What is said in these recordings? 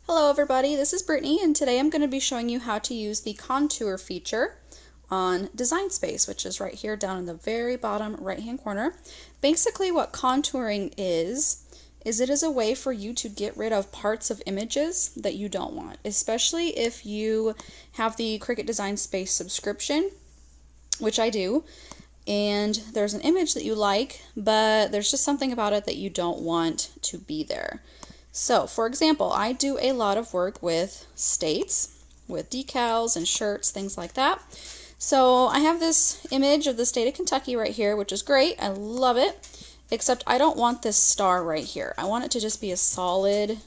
Hello everybody, this is Brittany and today I'm going to be showing you how to use the contour feature on Design Space, which is right here down in the very bottom right hand corner. Basically what contouring is it is a way for you to get rid of parts of images that you don't want, especially if you have the Cricut Design Space subscription, which I do, and there's an image that you like, but there's just something about it that you don't want to be there. So, for example, I do a lot of work with states, with decals and shirts, things like that. So I have this image of the state of Kentucky right here, which is great. I love it, except I don't want this star right here. I want it to just be a solid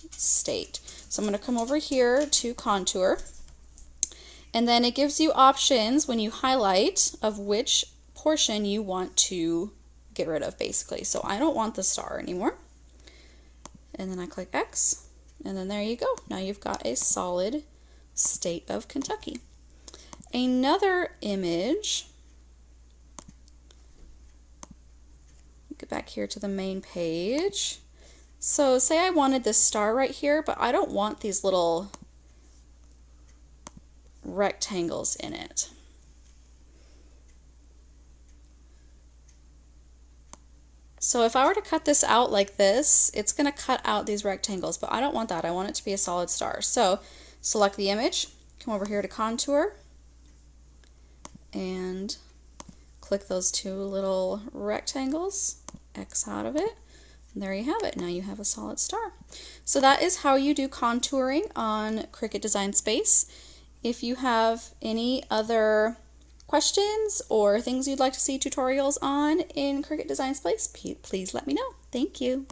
state. So I'm going to come over here to contour, and then it gives you options when you highlight of which portion you want to get rid of, basically. So I don't want the star anymore. And then I click X, and then there you go. Now you've got a solid state of Kentucky. Another image, get back here to the main page. So say I wanted this star right here, but I don't want these little rectangles in it. So if I were to cut this out like this, it's going to cut out these rectangles, but I don't want that. I want it to be a solid star. So select the image, come over here to contour, and click those two little rectangles, X out of it, and there you have it. Now you have a solid star. So that is how you do contouring on Cricut Design Space. If you have any other questions or things you'd like to see tutorials on in Cricut Design Space, please let me know. Thank you.